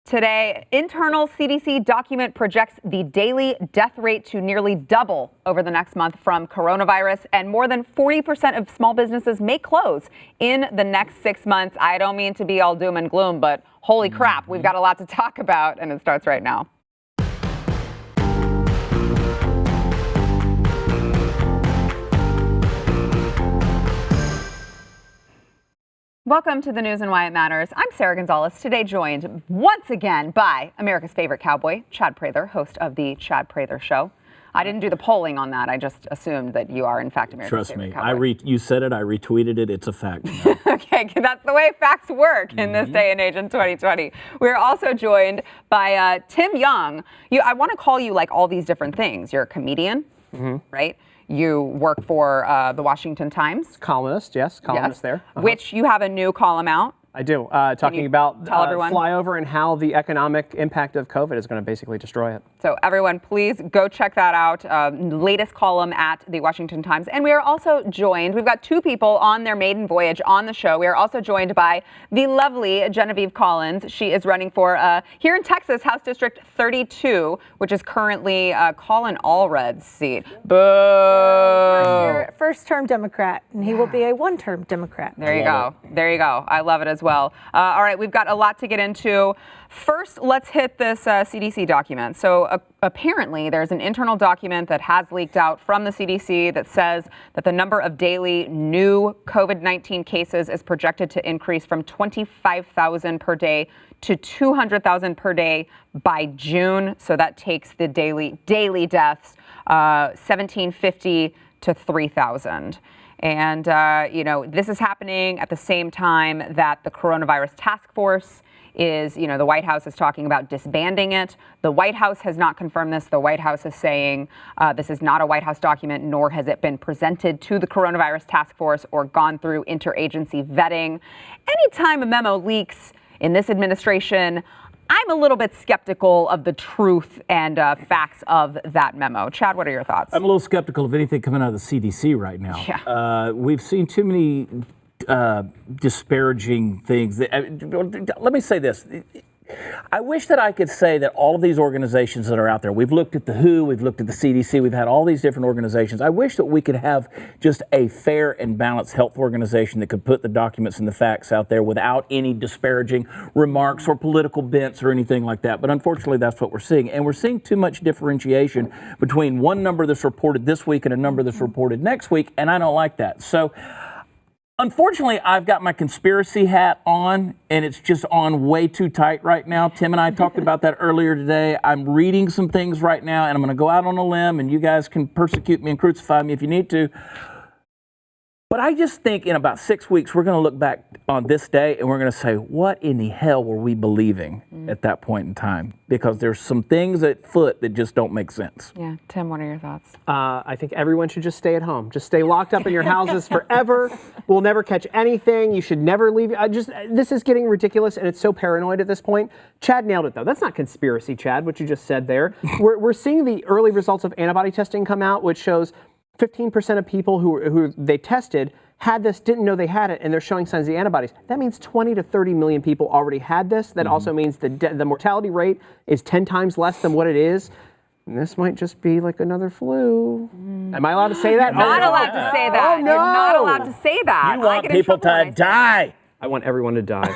Today, internal CDC document projects the daily death rate to nearly double over the next month from coronavirus, and more than 40% of small businesses may close in the next 6 months. I don't mean to be all doom and gloom, but holy crap, we've got a lot to talk about, and it starts right now. Welcome to the news and why it matters. I'm Sarah Gonzalez, today joined once again by America's favorite cowboy, Chad Prather, host of the Chad Prather Show. I didn't do the polling on that. I just assumed that you are, in fact, America's favorite cowboy. Trust me. You said it. I retweeted it. It's a fact. Okay, that's the way facts work in this day and age in 2020. We're also joined by Tim Young. I want to call you like all these different things. You're a comedian, right? You work for the Washington Times. Columnist, yes, columnist there. Which you have a new column out. I do, talking about everyone? flyover and how the economic impact of COVID is going to basically destroy it. So everyone, please go check that out. Latest column at the Washington Times. And we are also joined, we've got two people on their maiden voyage on the show. We are also joined by the lovely Genevieve Collins. She is running for, here in Texas, House District 32, which is currently Colin Allred's seat. Boo! First-term Democrat, and he will be a one-term Democrat. There you go. There you go. I love it as well. All right, we've got a lot to get into. First, let's hit this CDC document. So apparently there's an internal document that has leaked out from the CDC that says that the number of daily new COVID-19 cases is projected to increase from 25,000 per day to 200,000 per day by June. So that takes the daily deaths 1,750 to 3,000. And, this is happening at the same time that the coronavirus task force is, the White House is talking about disbanding it. The White House has not confirmed this. The White House is saying this is not a White House document, nor has it been presented to the coronavirus task force or gone through interagency vetting. Anytime a memo leaks in this administration, I'm a little bit skeptical of the truth and facts of that memo. Chad, what are your thoughts? I'm a little skeptical of anything coming out of the CDC right now. Yeah. We've seen too many disparaging things. Let me say this. I wish that I could say that all of these organizations that are out there, we've looked at the WHO, we've looked at the CDC, we've had all these different organizations. I wish that we could have just a fair and balanced health organization that could put the documents and the facts out there without any disparaging remarks or political bents or anything like that. But unfortunately, that's what we're seeing. And we're seeing too much differentiation between one number that's reported this week and a number that's reported next week, and I don't like that. So unfortunately, I've got my conspiracy hat on, and it's just on way too tight right now. Tim and I talked about that earlier today. I'm reading some things right now, and I'm going to go out on a limb, and you guys can persecute me and crucify me if you need to. But I just think in about 6 weeks, we're going to look back on this day, and we're going to say, what in the hell were we believing at that point in time? Because there's some things at foot that just don't make sense. Yeah. Tim, what are your thoughts? I think everyone should just stay at home. Just stay locked up in your houses forever. We'll never catch anything. You should never leave. This is getting ridiculous, and it's so paranoid at this point. Chad nailed it, though. That's not conspiracy, Chad, what you just said there. We're seeing the early results of antibody testing come out, which shows 15% of people who they tested had this, didn't know they had it, and they're showing signs of the antibodies. That means 20 to 30 million people already had this. That also means the mortality rate is 10 times less than what it is. And this might just be like another flu. Am I allowed to say that? You're not allowed to say that. Oh, no. You're not allowed to say that. You want people to die. I want everyone to die.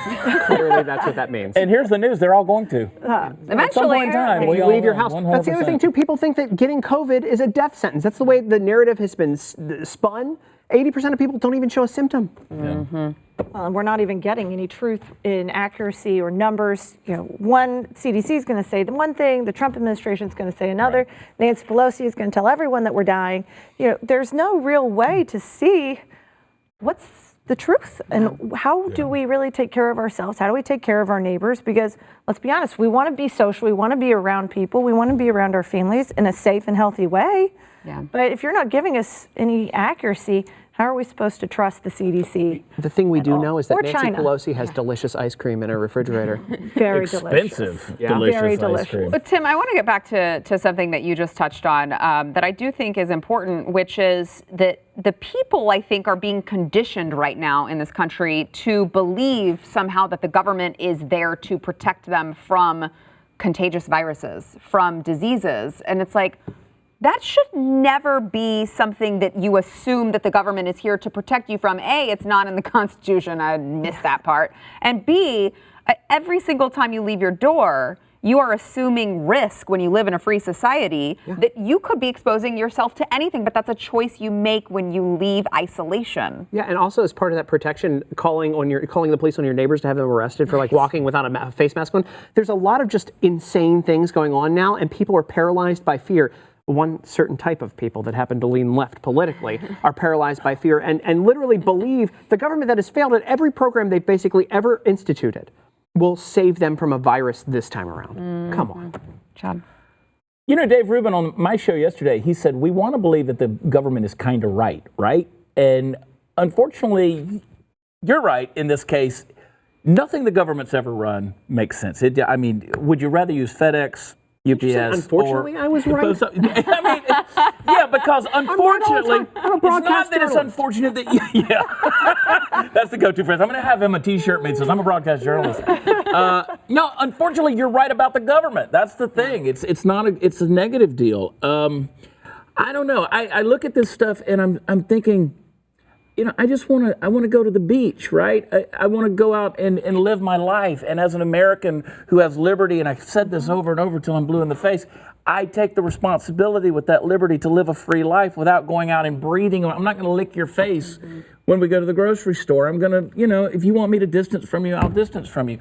Clearly, that's what that means. And here's the news, they're all going to. Eventually. At some point in time, If you leave your house. That's the other thing, too. People think that getting COVID is a death sentence. That's the way the narrative has been spun. 80% of people don't even show a symptom. We're not even getting any truth in accuracy or numbers. One CDC is going to say the one thing, the Trump administration is going to say another. Right. Nancy Pelosi is going to tell everyone that we're dying. There's no real way to see what's the truth and how do we really take care of ourselves? How do we take care of our neighbors? Because let's be honest, we want to be social. We want to be around people. We want to be around our families in a safe and healthy way. Yeah. But if you're not giving us any accuracy, how are we supposed to trust the CDC? The thing we do know is that Nancy China. Pelosi has delicious ice cream in her refrigerator. Very expensive, delicious. delicious Very ice delicious. cream. But Tim, I want to get back to something that you just touched on that I do think is important, which is that the people, I think, are being conditioned right now in this country to believe somehow that the government is there to protect them from contagious viruses, from diseases. And it's like, that should never be something that you assume that the government is here to protect you from. A, it's not in the Constitution. I missed that part. And B, every single time you leave your door, you are assuming risk when you live in a free society that you could be exposing yourself to anything, but that's a choice you make when you leave isolation. Yeah, and also as part of that protection, calling the police on your neighbors to have them arrested for like walking without a face mask on. There's a lot of just insane things going on now, and people are paralyzed by fear. One certain type of people that happen to lean left politically are paralyzed by fear and literally believe the government that has failed at every program they've basically ever instituted will save them from a virus this time around. Come on. Chad. You know, Dave Rubin on my show yesterday, he said, we want to believe that the government is kind of right? And unfortunately, you're right in this case. Nothing the government's ever run makes sense. I mean, would you rather use FedEx, UPS? Unfortunately, I was right. I mean, yeah, because unfortunately, it's not that it's unfortunate that that's the go-to phrase. I'm going to have him a T-shirt made that says I'm a broadcast journalist. No, unfortunately, you're right about the government. That's the thing. It's a negative deal. I don't know. I look at this stuff and I'm thinking, you know, I want to go to the beach, right? I want to go out and live my life. And as an American who has liberty, and I've said this over and over till I'm blue in the face, I take the responsibility with that liberty to live a free life without going out and breathing. I'm not going to lick your face when we go to the grogrocery store. I'm going to, you know, if you want me to distance from you, I'll distance from you.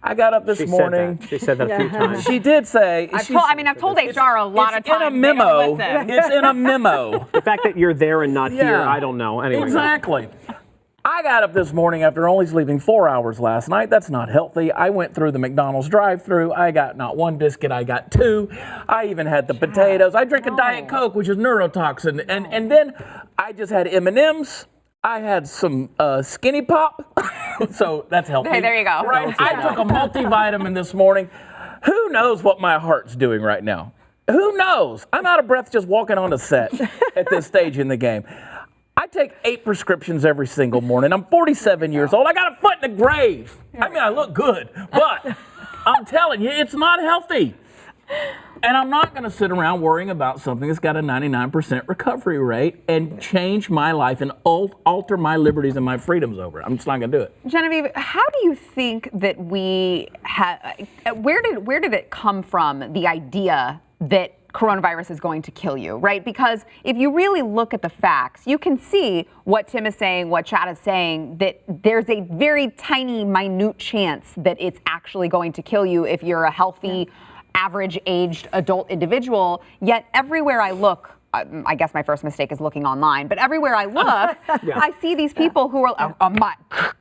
I got up this morning. She said that a few times. She did say. I've told HR a lot of times. It's in a memo. It's in a memo. The fact that you're there and not here, I don't know. Anyway. Exactly. I got up this morning after only sleeping 4 hours last night. That's not healthy. I went through the McDonald's drive-thru. I got not one biscuit. I got two. I even had the potatoes. I drink a Diet Coke, which is neurotoxin. And then I just had M&Ms. I had some Skinny Pop, so that's healthy. Hey, there you go. Right? I took a multivitamin this morning. Who knows what my heart's doing right now? Who knows? I'm out of breath just walking on the set at this stage in the game. I take 8 prescriptions every single morning. I'm 47 years old. I got a foot in the grave. I mean, I look good, but I'm telling you, it's not healthy. And I'm not going to sit around worrying about something that's got a 99% recovery rate and change my life and alter my liberties and my freedoms over it. I'm just not going to do it. Genevieve, how do you think that we have, where did it come from, the idea that coronavirus is going to kill you, right? Because if you really look at the facts, you can see what Tim is saying, what Chad is saying, that there's a very tiny, minute chance that it's actually going to kill you if you're a healthy, average-aged adult individual. Yet everywhere I look, I guess my first mistake is looking online, but everywhere I look, I see these people who are,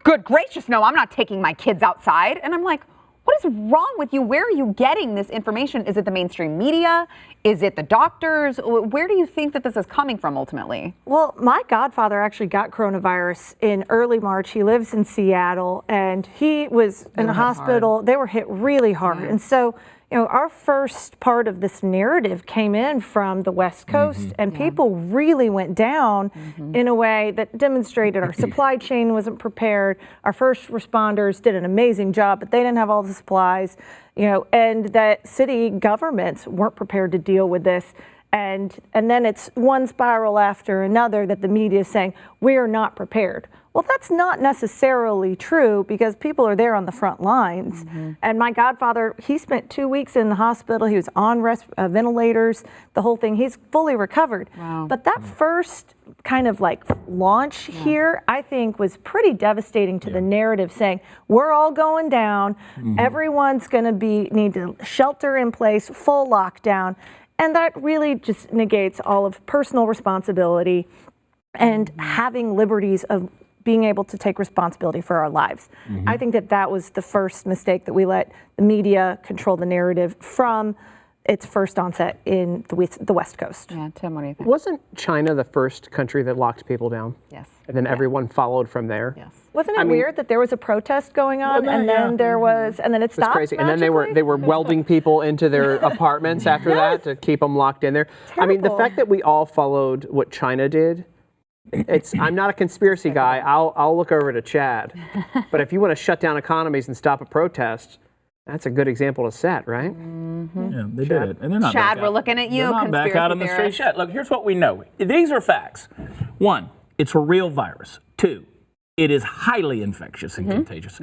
good gracious, no, I'm not taking my kids outside. And I'm like, what is wrong with you? Where are you getting this information? Is it the mainstream media? Is it the doctors? Where do you think that this is coming from ultimately? Well, my godfather actually got coronavirus in early March. He lives in Seattle, and he was in the hospital. They were hit really hard. And so, you know, our first part of this narrative came in from the West Coast, and people really went down in a way that demonstrated our supply chain wasn't prepared. Our first responders did an amazing job, but they didn't have all the supplies, you know, and that city governments weren't prepared to deal with this. And then it's one spiral after another that the media is saying, we're not prepared. Well, that's not necessarily true because people are there on the front lines. And my godfather, he spent 2 weeks in the hospital. He was on ventilators, the whole thing. He's fully recovered. But that first kind of like launch here, I think was pretty devastating to the narrative saying, we're all going down. Everyone's going to need to shelter in place, full lockdown. And that really just negates all of personal responsibility and having liberties of being able to take responsibility for our lives. I think that was the first mistake, that we let the media control the narrative from its first onset in the West Coast. Yeah, Tim, what do you think? Wasn't China the first country that locked people down? Yes. And then everyone followed from there? Yes. Wasn't it weird that there was a protest going on and then there was, and then it stopped? It's crazy. And then they were welding people into their apartments after that to keep them locked in there. Terrible. I mean, the fact that we all followed what China did I'm not a conspiracy guy. I'll look over to Chad. But if you want to shut down economies and stop a protest, that's a good example to set, right? Yeah, they did it. And they're not Chad, back we're out. looking at you, They're not back out on the street conspiracy yet. Look, here's what we know. These are facts. 1, it's a real virus. 2, it is highly infectious and contagious.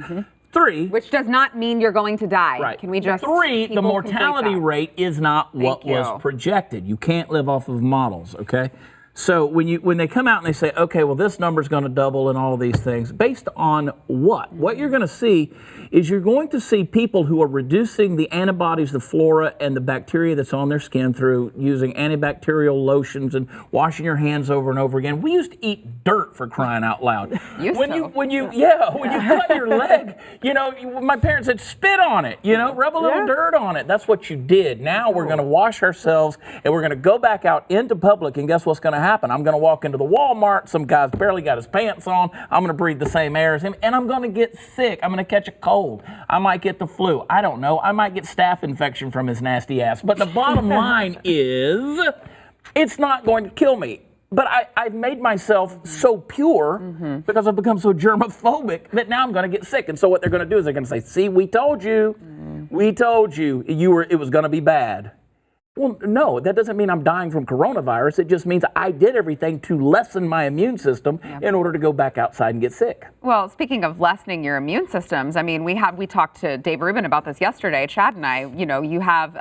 3, Which does not mean you're going to die. right. Can we just 3, the people mortality complete that? rate is not what Thank was you. projected. You can't live off of models, okay? So when they come out and they say, okay, well, this number's going to double and all of these things, based on what? What you're going to see is you're going to see people who are reducing the antibodies, the flora, and the bacteria that's on their skin through using antibacterial lotions and washing your hands over and over again. We used to eat dirt, for crying out loud. When you cut your leg, my parents said spit on it, rub a little dirt on it. That's what you did. Now we're going to wash ourselves and we're going to go back out into public, and guess what's going to happen? I'm going to walk into the Walmart. Some guy's barely got his pants on. I'm going to breathe the same air as him, and I'm going to get sick. I'm going to catch a cold. I might get the flu. I don't know. I might get staph infection from his nasty ass. But the bottom line is, it's not going to kill me. But I've made myself so pure because I've become so germophobic that now I'm going to get sick. And so what they're going to do is they're going to say, see, we told you. We told you it was going to be bad. Well, no, that doesn't mean I'm dying from coronavirus. It just means I did everything to lessen my immune system in order to go back outside and get sick. Well, speaking of lessening your immune systems, I mean, we talked to Dave Rubin about this yesterday, Chad and I. You have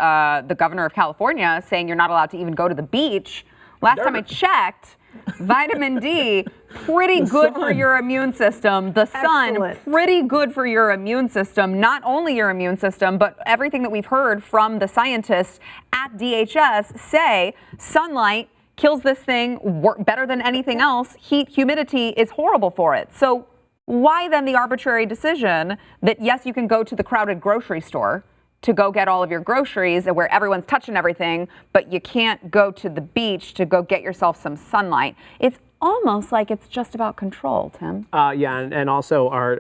the governor of California saying you're not allowed to even go to the beach. Last time I checked, vitamin D, pretty good for your immune system. The sun, Excellent. pretty good for your immune system. Not only your immune system, but everything that we've heard from the scientists at DHS say sunlight kills this thing better than anything else. Heat, humidity is horrible for it. So why then the arbitrary decision that, yes, you can go to the crowded grocery store to go get all of your groceries where everyone's touching everything, but you can't go to the beach to go get yourself some sunlight? It's almost like it's just about control, Tim. And also our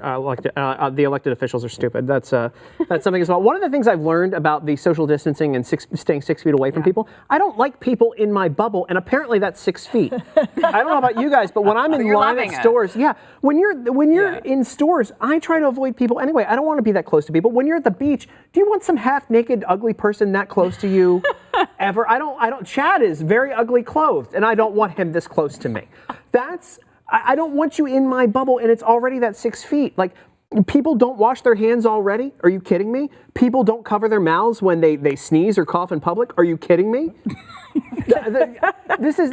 the elected officials are stupid. That's something as well. One of the things I've learned about the social distancing and staying 6 feet away from people, I don't like people in my bubble, and apparently that's 6 feet. I don't know about you guys, but when I'm in line at stores, when you're in stores, I try to avoid people anyway. I don't want to be that close to people. When you're at the beach, do you want some half-naked, ugly person that close to you? Ever? I don't. Chad is very ugly clothed, and I don't want him this close to me. I don't want you in my bubble, and it's already that 6 feet. Like, people don't wash their hands already? Are you kidding me? People don't cover their mouths when they sneeze or cough in public? Are you kidding me?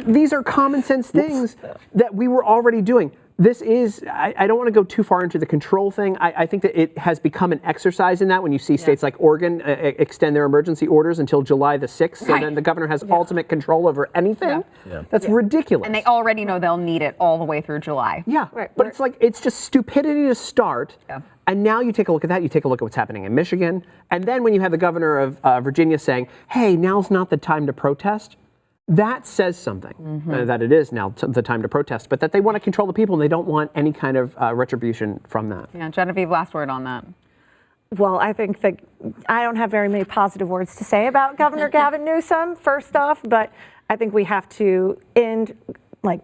These are common sense things that we were already doing. This is, I don't want to go too far into the control thing. I think that it has become an exercise in that when you see states like Oregon extend their emergency orders until July the 6th, so then the governor has ultimate control over anything. That's ridiculous. And they already know they'll need it all the way through July. But it's just stupidity to start. And now you take a look at that, you take a look at what's happening in Michigan, and then when you have the governor of Virginia saying, hey, now's not the time to protest, that says something, that it is now the time to protest, but that they want to control the people and they don't want any kind of retribution from that. Yeah, Genevieve, last word on that. Well, I think that I don't have very many positive words to say about Governor Gavin Newsom, first off, but I think we have to end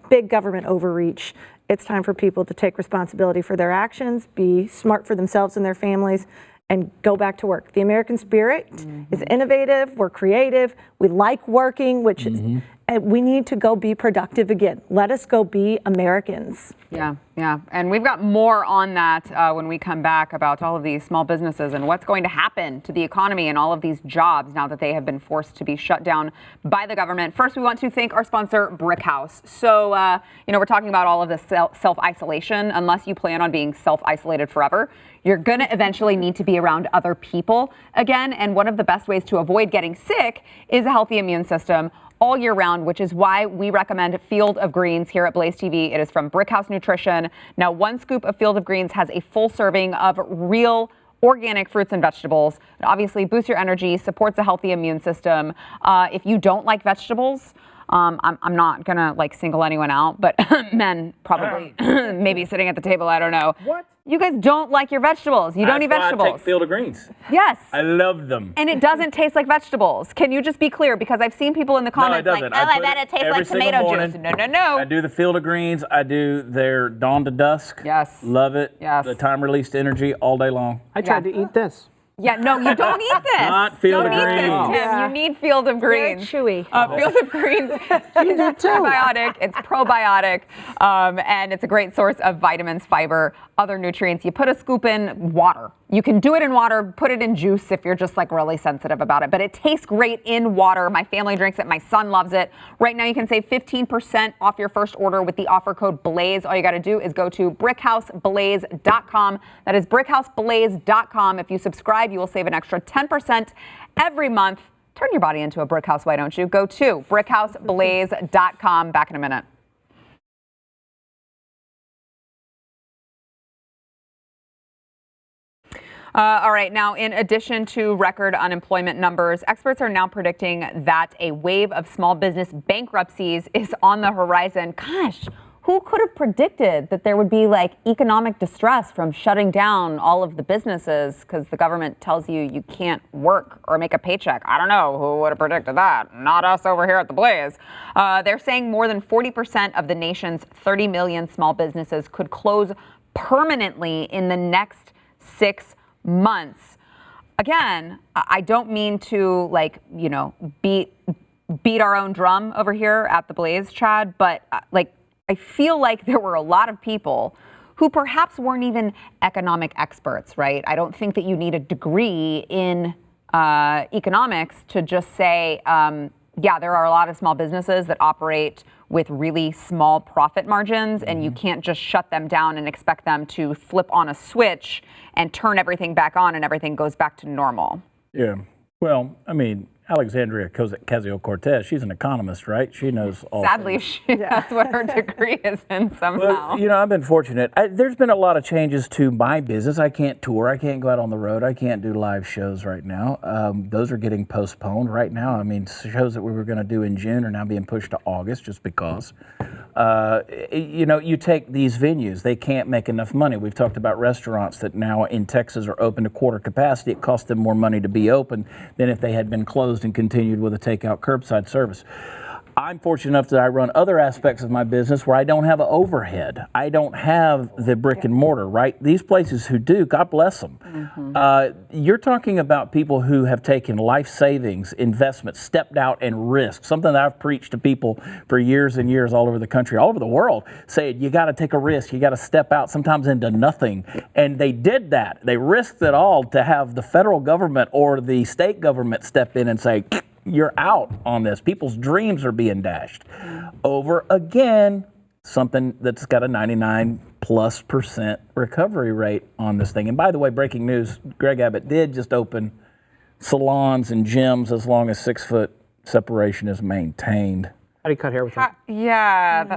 big government overreach. It's time for people to take responsibility for their actions, be smart for themselves and their families, and go back to work. The American spirit is innovative, we're creative, we like working, which is, and we need to go be productive again. Let us go be Americans. Yeah. And we've got more on that when we come back about all of these small businesses and what's going to happen to the economy and all of these jobs now that they have been forced to be shut down by the government. First, we want to thank our sponsor, Brickhouse. So, we're talking about all of this self-isolation. Unless you plan on being self-isolated forever, you're going to eventually need to be around other people again. And one of the best ways to avoid getting sick is a healthy immune system all year round, which is why we recommend Field of Greens here at BlazeTV. It is from Brickhouse Nutrition. Now, one scoop of Field of Greens has a full serving of real organic fruits and vegetables. It obviously boosts your energy, supports a healthy immune system. If you don't like vegetables, I'm not gonna single anyone out, but men probably maybe sitting at the table, I don't know. What? You guys don't like your vegetables. You don't eat That's why vegetables. I take Field of Greens. Yes. I love them. And it doesn't taste like vegetables. Can you just be clear? Because I've seen people in the No, it comments like, doesn't. oh, I put bet it tastes every like single tomato morning. juice. No, no, no. I do the Field of Greens. I do their dawn to dusk. Yes. Love it. Yes. The time released energy all day long. I tried to eat this. Yeah, no, you don't eat this. Not Field don't of eat Greens. this, Tim. Yeah. You need Field of Very Greens. chewy. Field of Greens is prebiotic. It's probiotic, and it's a great source of vitamins, fiber, other nutrients. You put a scoop in water. You can do it in water, put it in juice if you're just like really sensitive about it. But it tastes great in water. My family drinks it. My son loves it. Right now, you can save 15% off your first order with the offer code BLAZE. All you got to do is go to brickhouseblaze.com. That is brickhouseblaze.com. If you subscribe, you will save an extra 10% every month. Turn your body into a brick house, why don't you? Go to brickhouseblaze.com. Back in a minute. All right. Now, in addition to record unemployment numbers, experts are now predicting that a wave of small business bankruptcies is on the horizon. Gosh, who could have predicted that there would be like economic distress from shutting down all of the businesses because the government tells you you can't work or make a paycheck? I don't know who would have predicted that. Not us over here at the Blaze. They're saying more than 40% of the nation's 30 million small businesses could close permanently in the next 6 months. Again, I don't mean to beat our own drum over here at the Blaze, Chad, but I feel like there were a lot of people who perhaps weren't even economic experts, right? I don't think that you need a degree in economics to just say, there are a lot of small businesses that operate with really small profit margins, and you can't just shut them down and expect them to flip on a switch and turn everything back on and everything goes back to normal. Yeah. Well, I mean, Alexandria Ocasio-Cortez, she's an economist, right? She knows all Sadly, things. that's what her degree is in somehow. Well, I've been fortunate. There's been a lot of changes to my business. I can't tour. I can't go out on the road. I can't do live shows right now. Those are getting postponed right now. I mean, shows that we were going to do in June are now being pushed to August just because. You take these venues, they can't make enough money. We've talked about restaurants that now in Texas are open to quarter capacity. It costs them more money to be open than if they had been closed and continued with a takeout curbside service. I'm fortunate enough that I run other aspects of my business where I don't have an overhead. I don't have the brick and mortar, right? These places who do, God bless them. You're talking about people who have taken life savings, investments, stepped out and risked, something that I've preached to people for years and years all over the country, all over the world, saying you got to take a risk, you got to step out sometimes into nothing. And they did that. They risked it all to have the federal government or the state government step in and say, you're out on this. People's dreams are being dashed over again, something that's got a 99+% recovery rate on this thing. And by the way, breaking news, Greg Abbott did just open salons and gyms as long as 6 foot separation is maintained. How do you cut hair with that?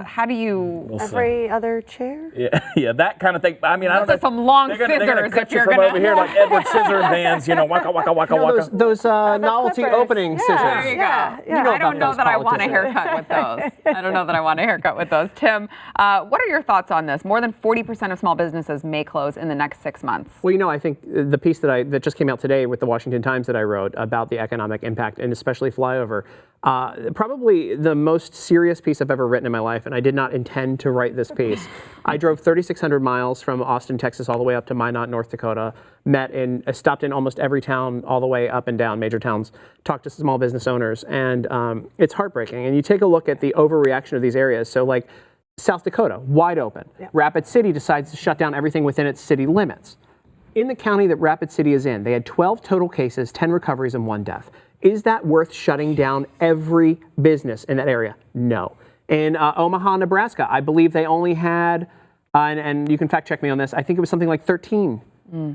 How do you? Every other chair? Yeah, that kind of thing. I mean, I don't know. Some long they're gonna scissors cut if you you're from gonna. over here like Edward Scissorhands, waka waka waka waka. Those novelty clippers. opening scissors. There you go. Yeah. know I don't about know those that I want a politicians. haircut with those. I don't know that I want a haircut with those. Tim, what are your thoughts on this? More than 40% of small businesses may close in the next 6 months. Well, I think the piece that just came out today with the Washington Times that I wrote about the economic impact and especially flyover, probably the most serious piece I've ever written in my life, and I did not intend to write this piece. I drove 3,600 miles from Austin, Texas, all the way up to Minot, North Dakota, stopped in almost every town all the way up and down, major towns, talked to small business owners, and it's heartbreaking. And you take a look at the overreaction of these areas. So like South Dakota, wide open. Yeah. Rapid City decides to shut down everything within its city limits. In the county that Rapid City is in, they had 12 total cases, 10 recoveries, and 1 death. Is that worth shutting down every business in that area? No. In Omaha, Nebraska, I believe they only had, and you can fact check me on this, I think it was something like 13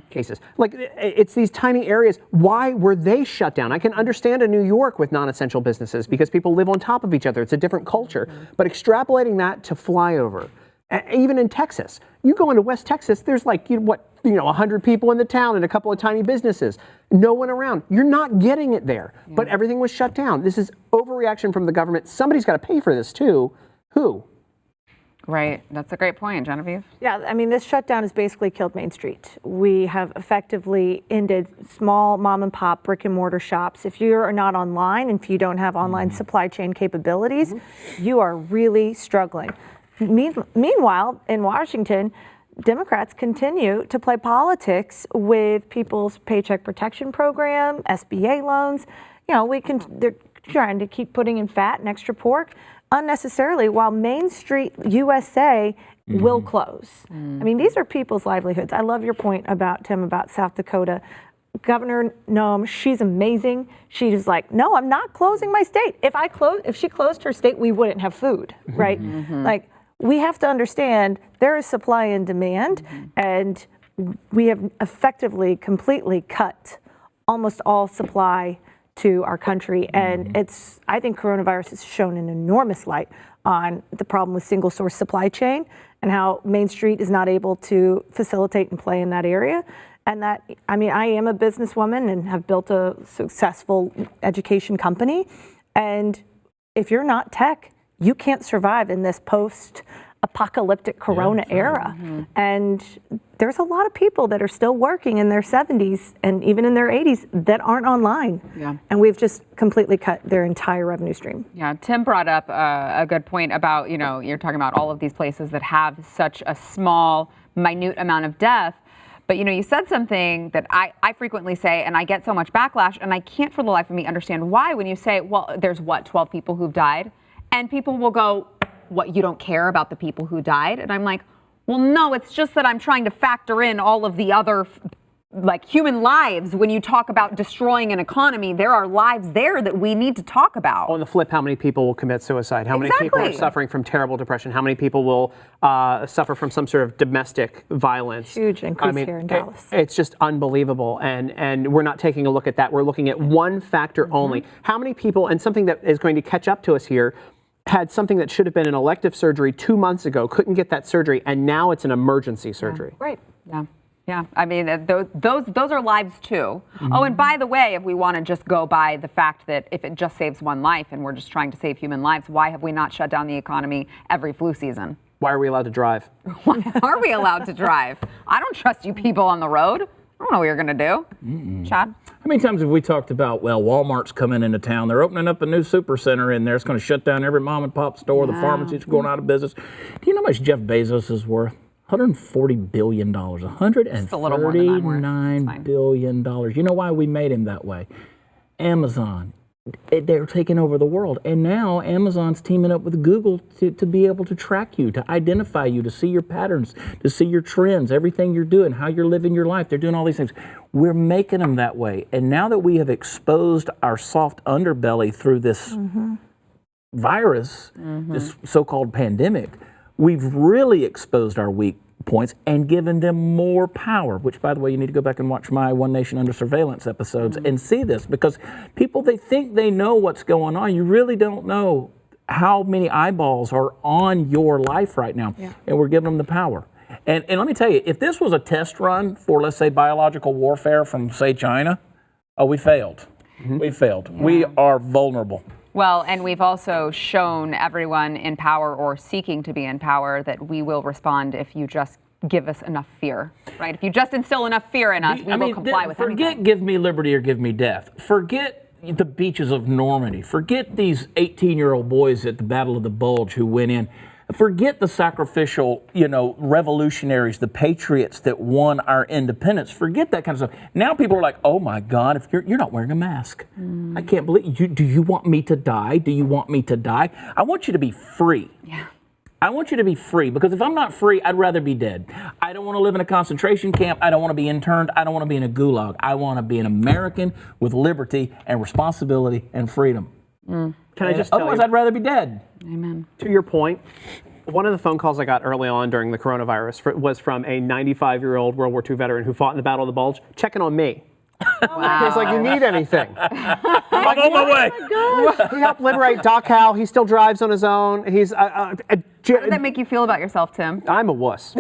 cases. Like, it's these tiny areas. Why were they shut down? I can understand in New York with non-essential businesses because people live on top of each other. It's a different culture. But extrapolating that to flyover, even in Texas, you go into West Texas, there's like, 100 people in the town and a couple of tiny businesses. No one around. You're not getting it there. Yeah. But everything was shut down. This is overreaction from the government. Somebody's got to pay for this too. Who? Right. That's a great point, Genevieve. Yeah, I mean, this shutdown has basically killed Main Street. We have effectively ended small mom and pop brick and mortar shops. If you are not online and if you don't have online supply chain capabilities, you are really struggling. Meanwhile, in Washington, Democrats continue to play politics with people's paycheck protection program, SBA loans. You know, they're trying to keep putting in fat and extra pork unnecessarily while Main Street USA will close. I mean, these are people's livelihoods. I love your point about, Tim, about South Dakota. Governor Noem, she's amazing. She's like, no, I'm not closing my state. If she closed her state, we wouldn't have food, right? Like, we have to understand there is supply and demand, and we have effectively completely cut almost all supply to our country. And I think coronavirus has shown an enormous light on the problem with single source supply chain and how Main Street is not able to facilitate and play in that area. And that, I mean, I am a businesswoman and have built a successful education company. And if you're not tech, you can't survive in this post-apocalyptic corona era. And there's a lot of people that are still working in their 70s and even in their 80s that aren't online. And we've just completely cut their entire revenue stream. Yeah, Tim brought up a good point about, you know, you're talking about all of these places that have such a small, minute amount of death. But, you know, you said something that I frequently say, and I get so much backlash, and I can't for the life of me understand why when you say, well, there's what, 12 people who've died? And people will go, what, you don't care about the people who died? And I'm like, well, no, it's just that I'm trying to factor in all of the other like human lives. When you talk about destroying an economy, there are lives there that we need to talk about. On the flip, how many people will commit suicide? How many people are suffering from terrible depression? How many people will suffer from some sort of domestic violence? Huge increase here in Dallas. It's just unbelievable. And we're not taking a look at that. We're looking at one factor only. How many people, and something that is going to catch up to us here, had something that should have been an elective surgery 2 months ago, couldn't get that surgery, and now it's an emergency surgery. Right. Yeah. Yeah. I mean, those are lives too. Oh, and by the way, if we want to just go by the fact that if it just saves one life and we're just trying to save human lives, why have we not shut down the economy every flu season? Why are we allowed to drive? Why are we allowed to drive? I don't trust you people on the road. I don't know what you're going to do. Chad? How many times have we talked about, well, Walmart's coming into town. They're opening up a new super center in there. It's going to shut down every mom and pop store. The pharmacies are going out of business. Do you know how much Jeff Bezos is worth? $140 billion. $139 billion. You know why we made him that way? Amazon. They're taking over the world. And now Amazon's teaming up with Google to be able to track you, to identify you, to see your patterns, to see your trends, everything you're doing, how you're living your life. They're doing all these things. We're making them that way. And now that we have exposed our soft underbelly through this virus, this so-called pandemic, we've really exposed our weak points and given them more power, which, by the way, you need to go back and watch my One Nation Under Surveillance episodes and see this, because people, they think they know what's going on. You really don't know how many eyeballs are on your life right now, and we're giving them the power. And let me tell you, if this was a test run for, let's say, biological warfare from, say, China, we failed. We failed. We are vulnerable. Well, and we've also shown everyone in power or seeking to be in power that we will respond if you just give us enough fear, right? If you just instill enough fear in us, we will comply with anything. Forget give me liberty or give me death. Forget the beaches of Normandy. Forget these 18-year-old boys at the Battle of the Bulge who went in. Forget the sacrificial, revolutionaries, the patriots that won our independence. Forget that kind of stuff. Now people are like, oh my God, if you're not wearing a mask. I can't believe you. Do you want me to die? Do you want me to die? I want you to be free. Yeah. I want you to be free, because if I'm not free, I'd rather be dead. I don't want to live in a concentration camp. I don't want to be interned. I don't want to be in a gulag. I want to be an American with liberty and responsibility and freedom. Can I just tell otherwise, you, I'd rather be dead. Amen. To your point, one of the phone calls I got early on during the coronavirus was from a 95-year-old World War II veteran who fought in the Battle of the Bulge, checking on me. He's like, you need anything? I'm on my way. He helped liberate Dachau. He still drives on his own. He's How did that make you feel about yourself, Tim? I'm a wuss.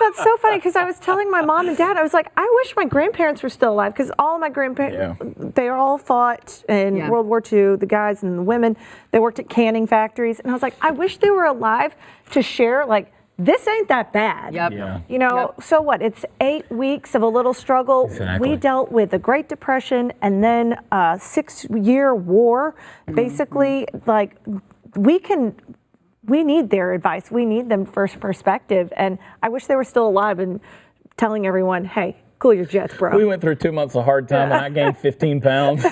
That's so funny because I was telling my mom and dad, I was like, I wish my grandparents were still alive because all of my grandparents, they all fought in World War II, the guys and the women. They worked at canning factories. And I was like, I wish they were alive to share, like, this ain't that bad. Yep. Yeah. You know, so what? It's 8 weeks of a little struggle. Exactly. We dealt with the Great Depression and then a 6-year war. Basically, like, we need their advice. We need them first perspective. And I wish they were still alive and telling everyone, hey, cool your jets, bro. We went through 2 months of hard time and I gained 15 pounds.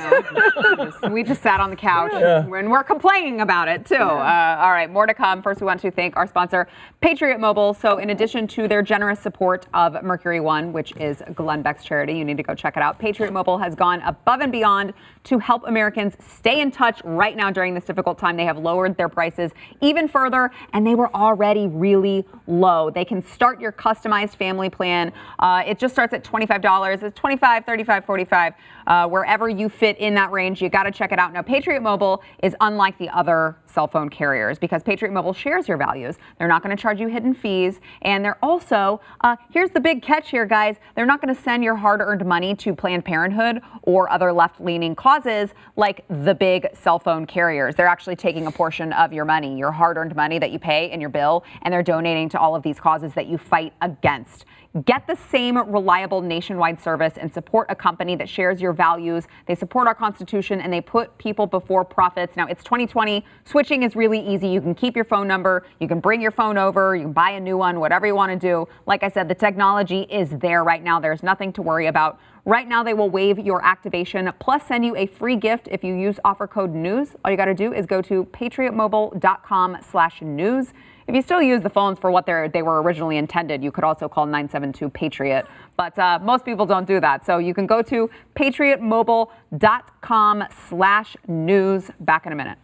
We just sat on the couch and we're complaining about it too. All right, more to come. First, we want to thank our sponsor, Patriot Mobile. So in addition to their generous support of Mercury One, which is Glenn Beck's charity, you need to go check it out. Patriot Mobile has gone above and beyond to help Americans stay in touch right now during this difficult time. They have lowered their prices even further, and they were already really low. They can start your customized family plan. It just starts at $25. It's $25, $35, $45. Wherever you fit in that range, you got to check it out. Now, Patriot Mobile is unlike the other cell phone carriers because Patriot Mobile shares your values. They're not going to charge you hidden fees. And they're also, here's the big catch here, guys. They're not going to send your hard-earned money to Planned Parenthood or other left-leaning causes like the big cell phone carriers. They're actually taking a portion of your money, your hard-earned money that you pay in your bill, and they're donating to all of these causes that you fight against. Get the same reliable nationwide service and support a company that shares your values. They support our Constitution and they put people before profits. Now, it's 2020. Switching is really easy. You can keep your phone number. You can bring your phone over. You can buy a new one, whatever you want to do. Like I said, the technology is there right now. There's nothing to worry about. Right now, they will waive your activation plus send you a free gift if you use offer code NEWS. All you got to do is go to patriotmobile.com/news. If you still use the phones for what they were originally intended, you could also call 972-PATRIOT. But most people don't do that. So you can go to patriotmobile.com/news. Back in a minute.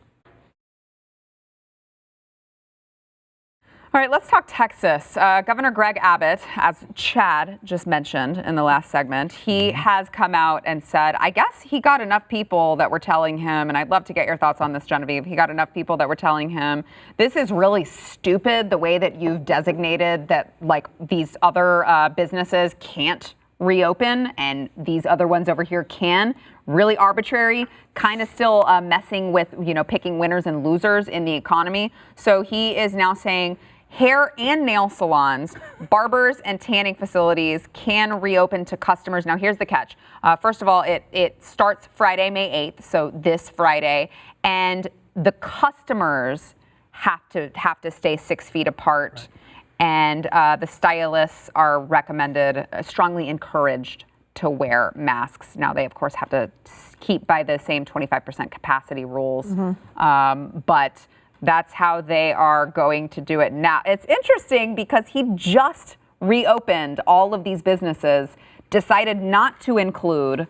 All right, let's talk Texas. Governor Greg Abbott, as Chad just mentioned in the last segment, he has come out and said, I guess he got enough people that were telling him, and I'd love to get your thoughts on this, Genevieve. He got enough people that were telling him, this is really stupid, the way that you've designated that, like, these other businesses can't reopen and these other ones over here can. Really arbitrary, kind of still messing with, picking winners and losers in the economy. So he is now saying, hair and nail salons, barbers and tanning facilities can reopen to customers. Now, here's the catch. First of all, it starts Friday, May 8th, so this Friday, and the customers have to stay 6 feet apart, and the stylists are recommended, strongly encouraged to wear masks. Now, they, of course, have to keep by the same 25% capacity rules, but that's how they are going to do it now. It's interesting because he just reopened all of these businesses, decided not to include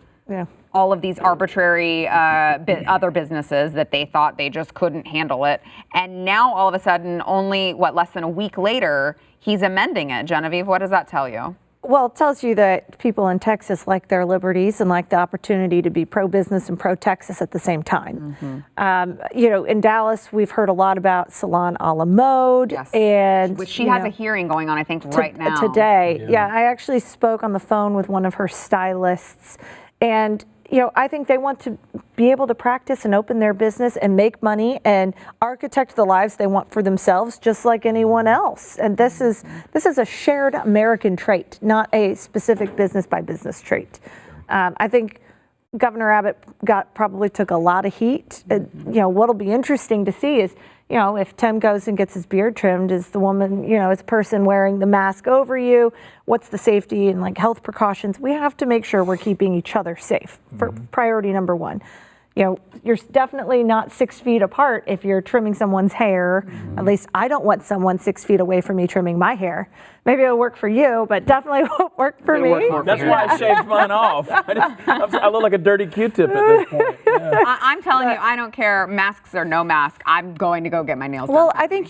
all of these arbitrary other businesses that they thought they just couldn't handle it. And now all of a sudden, only, less than a week later, he's amending it. Genevieve, what does that tell you? Well, it tells you that people in Texas like their liberties and like the opportunity to be pro-business and pro-Texas at the same time. In Dallas, we've heard a lot about Salon a la Mode. Yes. And which she has a hearing going on, I think, right now. Today. Yeah, I actually spoke on the phone with one of her stylists. And I think they want to be able to practice and open their business and make money and architect the lives they want for themselves, just like anyone else. And this is a shared American trait, not a specific business by business trait. I think Governor Abbott probably took a lot of heat. What'll be interesting to see is, if Tim goes and gets his beard trimmed, is the woman, is the person wearing the mask over you? What's the safety and health precautions? We have to make sure we're keeping each other safe for priority number one. You're definitely not 6 feet apart if you're trimming someone's hair. At least I don't want someone 6 feet away from me trimming my hair. Maybe it'll work for you, but definitely won't work for me. That's why I shaved mine off. I look like a dirty Q-tip at this point. Yeah. I'm telling you, I don't care, masks or no mask. I'm going to go get my nails done. Well, I think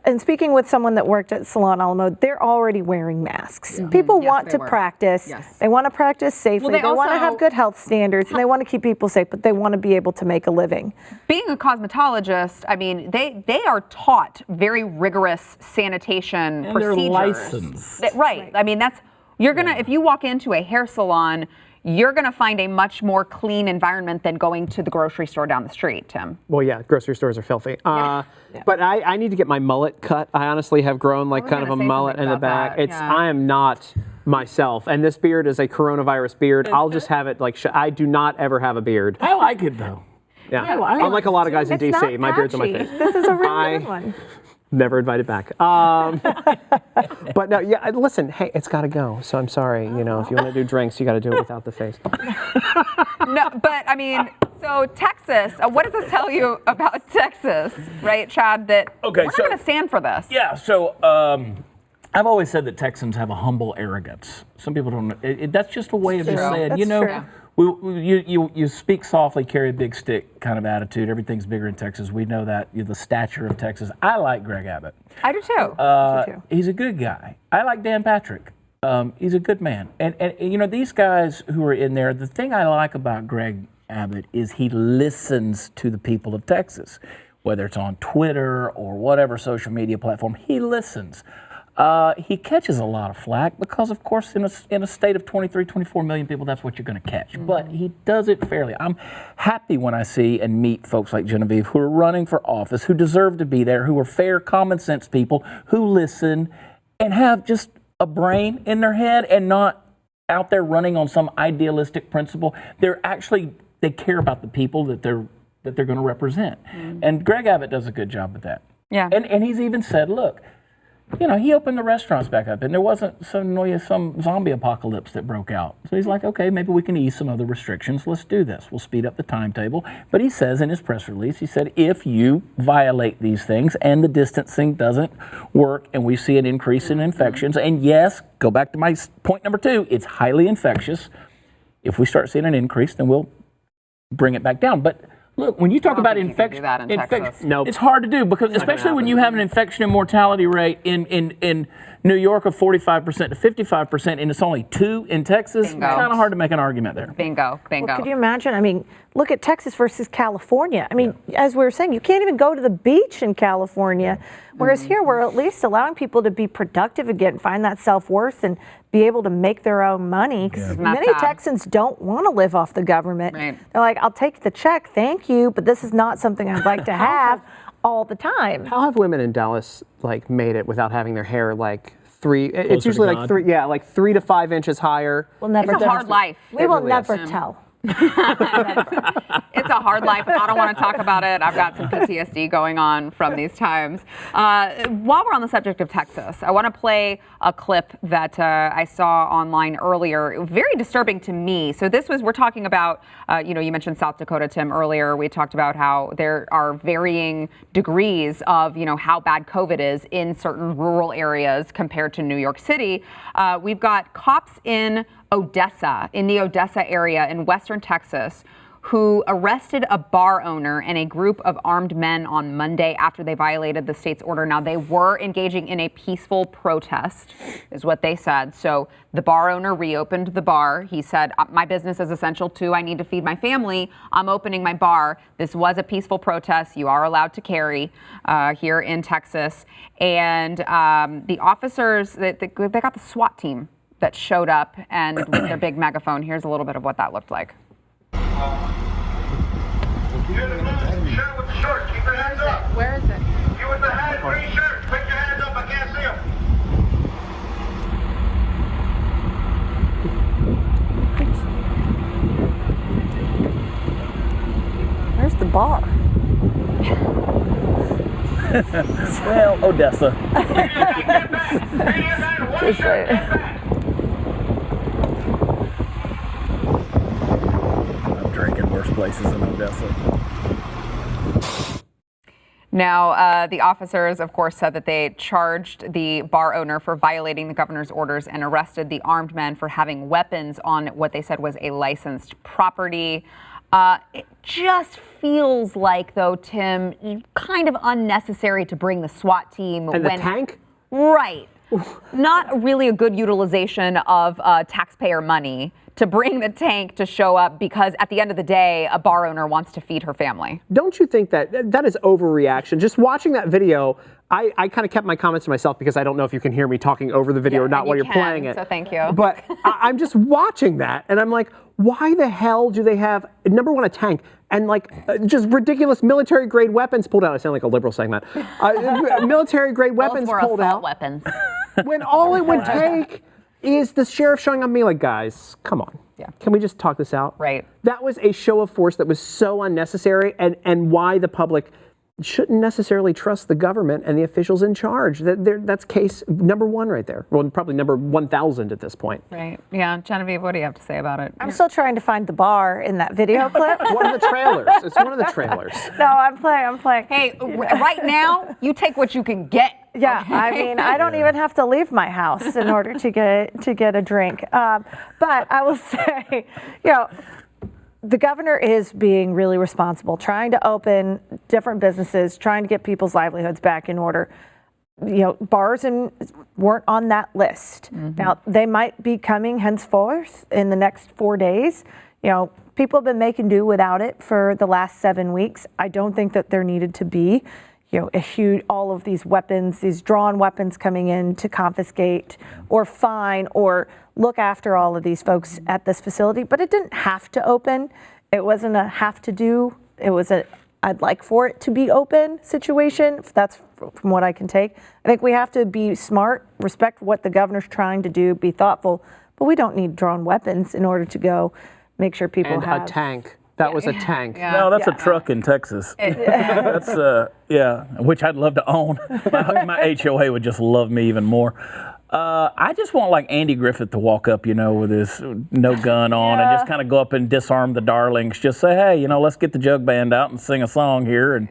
and speaking with someone that worked at Salon Alamo, they're already wearing masks. People want to practice. Yes. They want to practice safely. Well, they want to also- have good health standards, and they want to keep people safe, but they want to be able to make a living. Being a cosmetologist, I mean, they are taught very rigorous sanitation And procedures. they're licensed. Right. I mean, you're gonna if you walk into a hair salon, you're gonna find a much more clean environment than going to the grocery store down the street, Tim. Well, yeah, grocery stores are filthy. But I need to get my mullet cut. I honestly have grown like was kind of a gonna say mullet something in the about back. that, It's yeah. I am not myself, and this beard is a coronavirus beard. I'll just have it like I do not ever have a beard. I like it though. Yeah, I unlike a lot of guys in It's DC, not my beard's on my patchy. face. This is a really good one. Never invited back. But no, yeah. Listen, hey, it's got to go. So I'm sorry. You know, if you want to do drinks, you got to do it without the face. No, but I mean, so Texas. What does this tell you about Texas, right, Chad? That Okay, we're not so- going to stand for this. Yeah, so I've always said that Texans have a humble arrogance. Some people don't know. That's just a way of just true. saying, That's you know, true. you speak softly, carry a big stick kind of attitude. Everything's bigger in Texas. We know that. The stature of Texas. I like Greg Abbott. I do too. He's a good guy. I like Dan Patrick. He's a good man. And you know, these guys who are in there, the thing I like about Greg Abbott is he listens to the people of Texas. Whether it's on Twitter or whatever social media platform, he listens. He catches a lot of flack because, of course, in a state of 23, 24 million people, that's what you're going to catch. But he does it fairly. I'm happy when I see and meet folks like Genevieve who are running for office, who deserve to be there, who are fair, common sense people, who listen and have just a brain in their head and not out there running on some idealistic principle. They care about the people that they're going to represent. And Greg Abbott does a good job with that. Yeah. And he's even said, look, you know, he opened the restaurants back up, and there wasn't some zombie apocalypse that broke out. So he's like, okay, maybe we can ease some other restrictions. Let's do this. We'll speed up the timetable. But he says in his press release, he said, if you violate these things and the distancing doesn't work and we see an increase in infections, and yes, go back to my point number 2, it's highly infectious. If we start seeing an increase, then we'll bring it back down. But look, when you talk about think you can do that in Texas. Nope. it's hard to do because especially when you have an infection and mortality rate in New York of 45% to 55%, and it's only 2 in Texas. Bingo. Kind of hard to make an argument there. Bingo. Well, could you imagine? I mean, look at Texas versus California. I mean, as we were saying, you can't even go to the beach in California, whereas here we're at least allowing people to be productive again, find that self-worth, and be able to make their own money. 'Cause Isn't that many sad? Texans don't want to live off the government. Right. They're like, I'll take the check, thank you, but this is not something I'd like to have all the time. How have women in Dallas like made it without having their hair like 3? It's Closer to usually like God. 3, yeah, like 3 to 5 inches higher. We'll never It's a tell. hard life. We will really never is. tell. It's a hard life. I don't want to talk about it. I've got some PTSD going on from these times. While we're on the subject of Texas, I want to play a clip that I saw online earlier. Very disturbing to me. So we're talking about, you mentioned South Dakota, Tim, earlier. We talked about how there are varying degrees of, how bad COVID is in certain rural areas compared to New York City. We've got cops in the Odessa area in western Texas, who arrested a bar owner and a group of armed men on Monday after they violated the state's order. Now, they were engaging in a peaceful protest, is what they said. So the bar owner reopened the bar. He said, my business is essential too. I need to feed my family. I'm opening my bar. This was a peaceful protest. You are allowed to carry here in Texas. And the officers, they got the SWAT team that showed up and with their big megaphone. Here's a little bit of what that looked like. You're the blue shirt with the shorts. Keep your hands up. Where is it? You with the hat, green shirt. Put your hands up. I can't see them. Where's the bar? Well, Odessa. Get back. Bring your man. One shirt. Get back. I'm drinking worse places than Odessa. Now, the officers, of course, said that they charged the bar owner for violating the governor's orders and arrested the armed men for having weapons on what they said was a licensed property. It just feels like, though, Tim, kind of unnecessary to bring the SWAT team. And the tank? Right. Not really a good utilization of taxpayer money to bring the tank to show up because at the end of the day, a bar owner wants to feed her family. Don't you think that is overreaction? Just watching that video, I kind of kept my comments to myself because I don't know if you can hear me talking over the video or not while you're playing it. So thank you. But I'm just watching that and I'm like, why the hell do they have, number one, a tank and like just ridiculous military grade weapons pulled out? I sound like a liberal saying that. Military grade weapons pulled out. Weapons. When all it would take is the sheriff showing up and being like, guys, come on. Yeah. Can we just talk this out? Right. That was a show of force that was so unnecessary and why the public shouldn't necessarily trust the government and the officials in charge. That's case number one right there. Well, probably number 1,000 at this point. Right. Yeah. Genevieve, what do you have to say about it? I'm still trying to find the bar in that video clip. One of the trailers. It's one of the trailers. No, I'm playing. Hey, right now, you take what you can get. Yeah, Okay? I mean, I don't even have to leave my house in order to get a drink. But I will say, the governor is being really responsible, trying to open different businesses, trying to get people's livelihoods back in order. Bars weren't on that list. Mm-hmm. Now, they might be coming henceforth in the next 4 days. People have been making do without it for the last 7 weeks. I don't think that there needed to be all of these weapons, these drawn weapons coming in to confiscate or fine or look after all of these folks at this facility. But it didn't have to open. It wasn't a have to do. It was I'd like for it to be open situation. That's from what I can take. I think we have to be smart, respect what the governor's trying to do, be thoughtful, but we don't need drawn weapons in order to go make sure people have a tank. That was a tank. Yeah. No, that's a truck in Texas. That's which I'd love to own. My HOA would just love me even more. I just want like Andy Griffith to walk up, with his no gun on and just kind of go up and disarm the darlings. Just say, hey, let's get the jug band out and sing a song here, and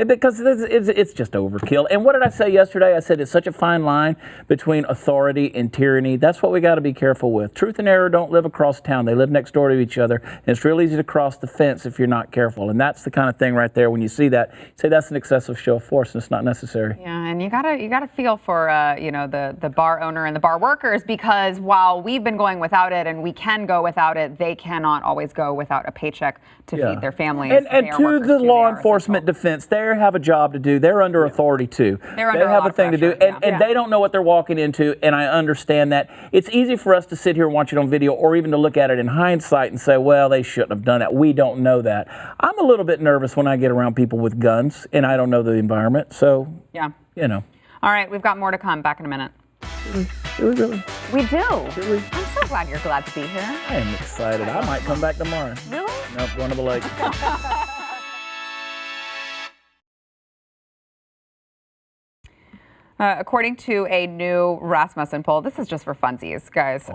because it's just overkill. And what did I say yesterday? I said it's such a fine line between authority and tyranny. That's what we got to be careful with. Truth and error don't live across town; they live next door to each other, and it's real easy to cross the fence if you're not careful. And that's the kind of thing right there. When you see that, you say that's an excessive show of force, and it's not necessary. Yeah, and you gotta feel for the bar owner and the bar workers, because while we've been going without it and we can go without it, they cannot always go without a paycheck to feed their families. And to the law enforcement defense, they have a job to do. They're under authority too. They're under they have a thing to do, pressure, and they don't know what they're walking into. And I understand that. It's easy for us to sit here and watch it on video, or even to look at it in hindsight and say, well, they shouldn't have done that. We don't know that. I'm a little bit nervous when I get around people with guns and I don't know the environment. So yeah, All right, we've got more to come. Back in a minute. Really? We do. Really? I'm so glad you're glad to be here. I am excited. I might come back tomorrow. Really? Nope, one of the legs. According to a new Rasmussen poll, this is just for funsies, guys.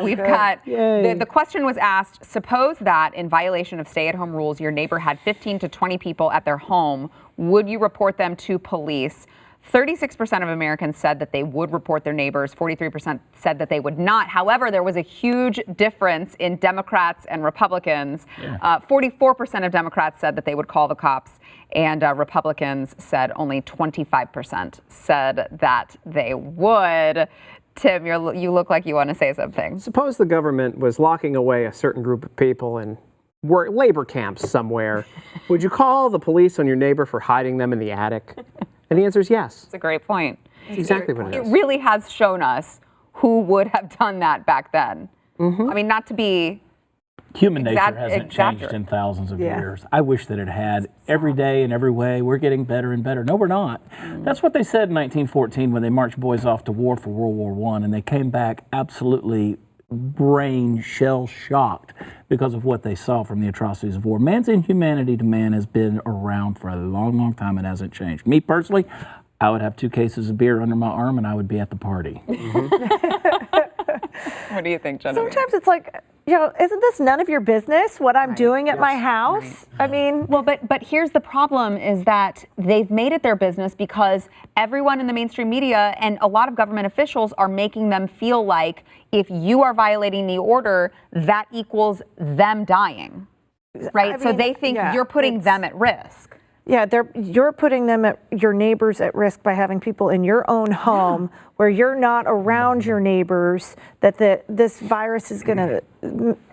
We've got, the question was asked, suppose that in violation of stay-at-home rules, your neighbor had 15 to 20 people at their home, would you report them to police? 36% of Americans said that they would report their neighbors. 43% said that they would not. However, there was a huge difference in Democrats and Republicans. 44% of Democrats said that they would call the cops, and Republicans said only 25% said that they would. Tim, you look like you want to say something. Suppose the government was locking away a certain group of people in labor camps somewhere. Would you call the police on your neighbor for hiding them in the attic? And the answer is yes. That's a great point. That's exactly what it is. It really has shown us who would have done that back then. Mm-hmm. I mean, not to be... Human nature hasn't changed in thousands of years. I wish that it had. Every day in every way, we're getting better and better. No, we're not. That's what they said in 1914 when they marched boys off to war for World War I, and they came back absolutely brain shell-shocked because of what they saw from the atrocities of war. Man's inhumanity to man has been around for a long, long time and hasn't changed. Me personally, I would have 2 cases of beer under my arm and I would be at the party. What do you think, Genevieve? Sometimes it's like, isn't this none of your business what I'm doing at my house? Right. I mean, well, but here's the problem is that they've made it their business because everyone in the mainstream media and a lot of government officials are making them feel like if you are violating the order, that equals them dying. Right. I So mean, they think yeah, you're putting it's- them at risk. Yeah, you're putting your neighbors at risk by having people in your own home where you're not around your neighbors, that this virus is going to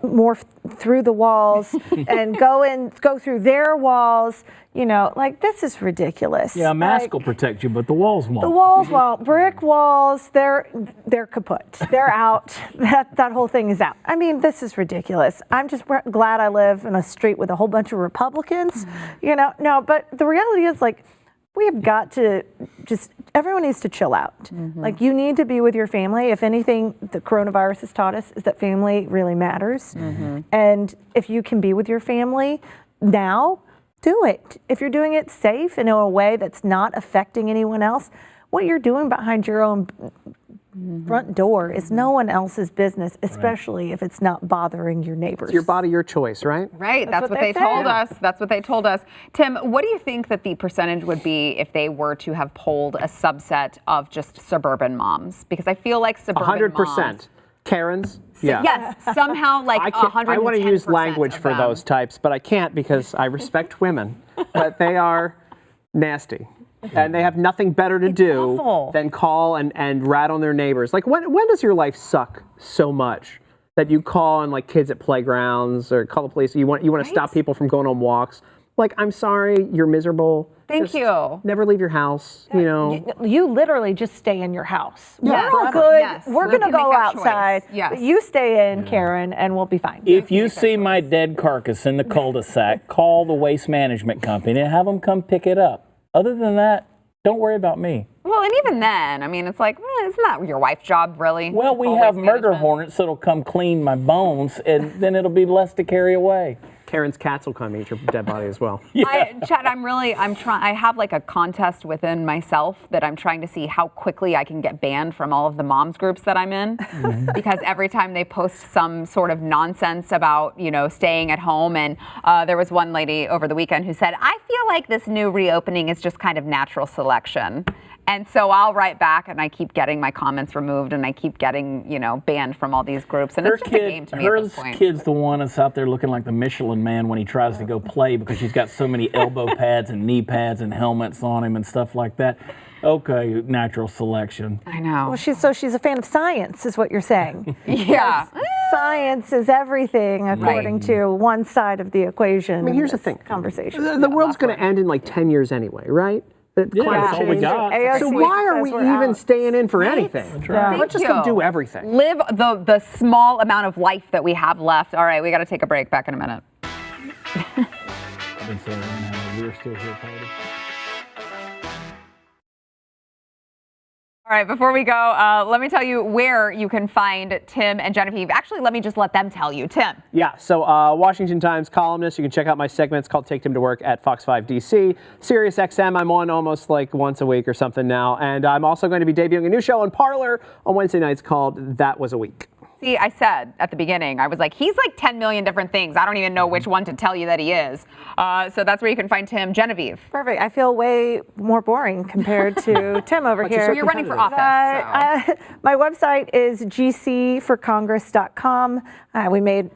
morph through the walls and go through their walls. You know, like, this is ridiculous. Yeah, a mask Like, will protect you, but the walls won't. the walls won't. Brick walls, they're kaput. They're out. That whole thing is out. I mean, this is ridiculous. I'm just glad I live in a street with a whole bunch of Republicans. You know, no, but the reality is, like, we have got to everyone needs to chill out. Like, you need to be with your family. If anything, the coronavirus has taught us is that family really matters. And if you can be with your family now, do it. If you're doing it safe and in a way that's not affecting anyone else, what you're doing behind your own front door is no one else's business, especially if it's not bothering your neighbors. It's your body, your choice, right? Right. That's what they say. told us. That's what they told us. Tim, what do you think that the percentage would be if they were to have polled a subset of just suburban moms? Because I feel like suburban 100%. moms. Karens? Yeah. Yes, somehow like I want to use 110% language of for them. those types, but I can't because I respect women. But they are nasty. And they have nothing better to do awful. than call and rat on their neighbors. Like, when does your life suck so much that you call on, like, kids at playgrounds or call the police? You want to stop people from going on walks. Like, I'm sorry, you're miserable. Thank Just you. Never leave your house, you know. You literally just stay in your house. Yes. We're all good. Yes. We're We going to can go make that choice. outside. Yes. But you stay in, Karen, and we'll be fine. If you see my dead carcass in the cul-de-sac, call the waste management company and have them come pick it up. Other than that, don't worry about me. Well, and even then, I mean, it's like, isn't that your wife's job, really? Well, we Call have waste murder management? hornets that'll come clean my bones, and then it'll be less to carry away. Karen's cats will come eat your dead body as well. Chad, I have like a contest within myself that I'm trying to see how quickly I can get banned from all of the moms groups that I'm in. Because every time they post some sort of nonsense about, staying at home. And there was one lady over the weekend who said, I feel like this new reopening is just kind of natural selection. And so I'll write back and I keep getting my comments removed and I keep getting, banned from all these groups. And it's just a game to me at this point. Her kid's the one that's out there looking like the Michelin Man when he tries to go play because she's got so many elbow pads and knee pads and helmets on him and stuff like that. Okay, natural selection. I know. Well, she's a fan of science, is what you're saying. Yeah. Science is everything, according to one side of the equation. I mean, here's the thing. Conversation. The world's going to end in like 10 years anyway, right? Yeah, that's all we got. So why are we even staying in for anything? Thank Let's just you. go do everything. Live the small amount of life that we have left. All right, we got to take a break. Back in a minute. I've been saying we're still here party. All right, before we go, let me tell you where you can find Tim and Genevieve. Actually, let me just let them tell you. Tim. Yeah, so Washington Times columnist. You can check out my segment. It's called Take Tim to Work at Fox 5 DC. Sirius XM, I'm on almost like once a week or something now. And I'm also going to be debuting a new show on Parler on Wednesday nights called That Was a Week. See, I said at the beginning, I was like, he's like 10 million different things. I don't even know which one to tell you that he is. So that's where you can find Tim. Genevieve. Perfect. I feel way more boring compared to Tim over here. You're running for office. My website is gcforcongress.com.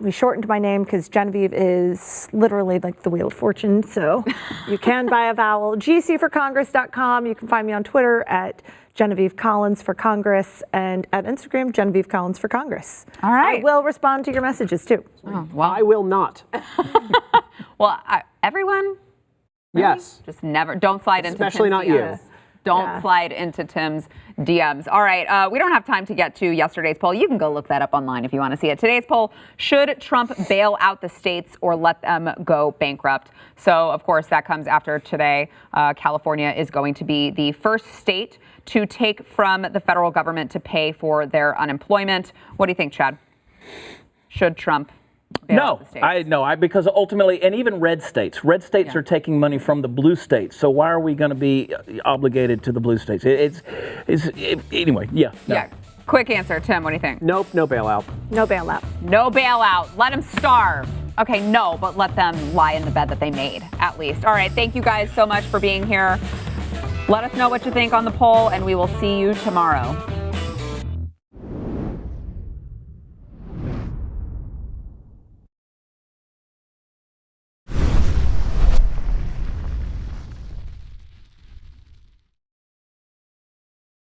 We shortened my name because Genevieve is literally like the Wheel of Fortune. So you can buy a vowel. gcforcongress.com. You can find me on Twitter at Genevieve Collins for Congress, and at Instagram, Genevieve Collins for Congress. All right. I will respond to your messages too. Oh, well, I will not. everyone, Yes. just never, don't slide into Especially Tim's not you. DMs. Don't slide into Tim's DMs. All right, we don't have time to get to yesterday's poll. You can go look that up online if you want to see it. Today's poll, should Trump bail out the states or let them go bankrupt? So, of course, that comes after today. California is going to be the first state to take from the federal government to pay for their unemployment. What do you think, Chad? Should Trump bail out the states? Because ultimately, and even red states are taking money from the blue states. So why are we going to be obligated to the blue states? Anyway, yeah. No. Yeah. Quick answer, Tim. What do you think? Nope, no bailout. No bailout. No bailout. Let them starve. Okay, no, but let them lie in the bed that they made, at least. All right, thank you guys so much for being here. Let us know what you think on the poll, and we will see you tomorrow.